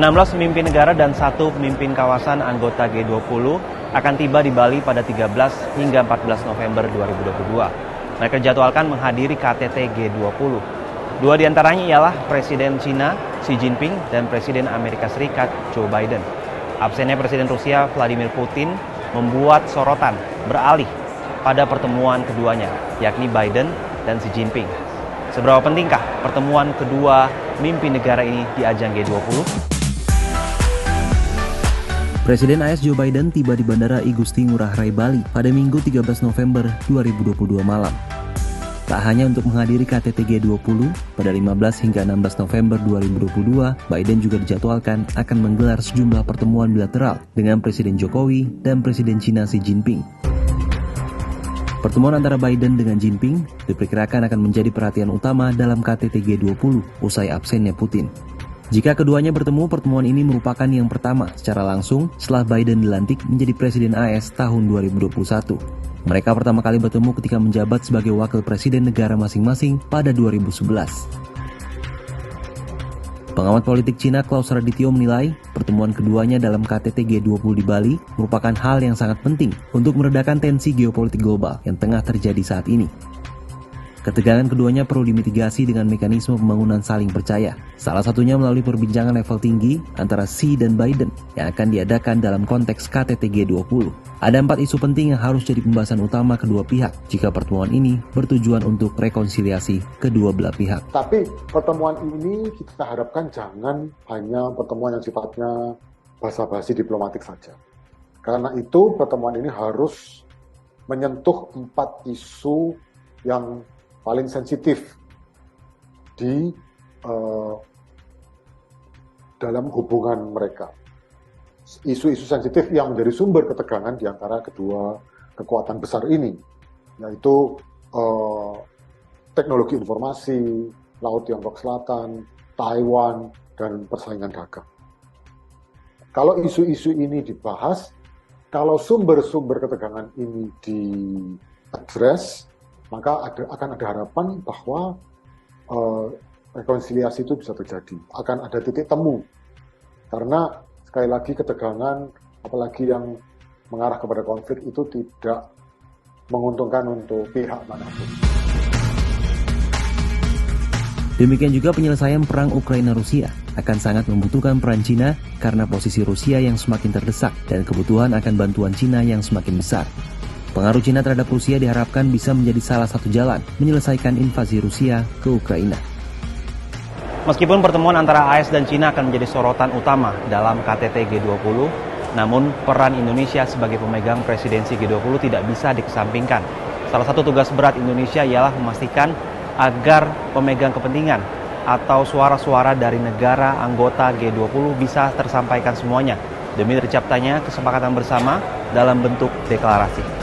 16 pemimpin negara dan 1 pemimpin kawasan anggota G20 akan tiba di Bali pada 13 hingga 14 November 2022. Mereka dijadwalkan menghadiri KTT G20. Dua di antaranya ialah Presiden China Xi Jinping dan Presiden Amerika Serikat Joe Biden. Absennya Presiden Rusia Vladimir Putin membuat sorotan beralih pada pertemuan keduanya, yakni Biden dan Xi Jinping. Seberapa pentingkah pertemuan kedua pemimpin negara ini di ajang G20? Presiden AS Joe Biden tiba di Bandara Igusti Ngurah Rai Bali pada Minggu 13 November 2022 malam. Tak hanya untuk menghadiri KTT G20, pada 15 hingga 16 November 2022, Biden juga dijadwalkan akan menggelar sejumlah pertemuan bilateral dengan Presiden Jokowi dan Presiden China Xi Jinping. Pertemuan antara Biden dengan Jinping diperkirakan akan menjadi perhatian utama dalam KTT G20 usai absennya Putin. Jika keduanya bertemu, pertemuan ini merupakan yang pertama secara langsung setelah Biden dilantik menjadi Presiden AS tahun 2021. Mereka pertama kali bertemu ketika menjabat sebagai wakil presiden negara masing-masing pada 2011. Pengamat politik Cina Klaus Radityo menilai pertemuan keduanya dalam KTT G20 di Bali merupakan hal yang sangat penting untuk meredakan tensi geopolitik global yang tengah terjadi saat ini. Ketegangan keduanya perlu dimitigasi dengan mekanisme pembangunan saling percaya. Salah satunya melalui perbincangan level tinggi antara Xi dan Biden yang akan diadakan dalam konteks KTT G20. Ada 4 isu penting yang harus jadi pembahasan utama kedua pihak jika pertemuan ini bertujuan untuk rekonsiliasi kedua belah pihak. Tapi pertemuan ini kita harapkan jangan hanya pertemuan yang sifatnya basa-basi diplomatik saja. Karena itu pertemuan ini harus menyentuh 4 isu yang paling sensitif di dalam hubungan mereka. Isu-isu sensitif yang menjadi sumber ketegangan di antara kedua kekuatan besar ini, yaitu teknologi informasi, Laut Tiongkok Selatan, Taiwan, dan persaingan dagang. Kalau isu-isu ini dibahas, kalau sumber-sumber ketegangan ini diadres, maka akan ada harapan bahwa rekonsiliasi itu bisa terjadi. Akan ada titik temu. Karena sekali lagi ketegangan, apalagi yang mengarah kepada konflik itu tidak menguntungkan untuk pihak manapun. Demikian juga penyelesaian perang Ukraina-Rusia akan sangat membutuhkan peran Cina karena posisi Rusia yang semakin terdesak dan kebutuhan akan bantuan Cina yang semakin besar. Pengaruh Cina terhadap Rusia diharapkan bisa menjadi salah satu jalan menyelesaikan invasi Rusia ke Ukraina. Meskipun pertemuan antara AS dan Cina akan menjadi sorotan utama dalam KTT G20, namun peran Indonesia sebagai pemegang presidensi G20 tidak bisa dikesampingkan. Salah satu tugas berat Indonesia ialah memastikan agar pemegang kepentingan atau suara-suara dari negara anggota G20 bisa tersampaikan semuanya demi tercaptanya kesepakatan bersama dalam bentuk deklarasi.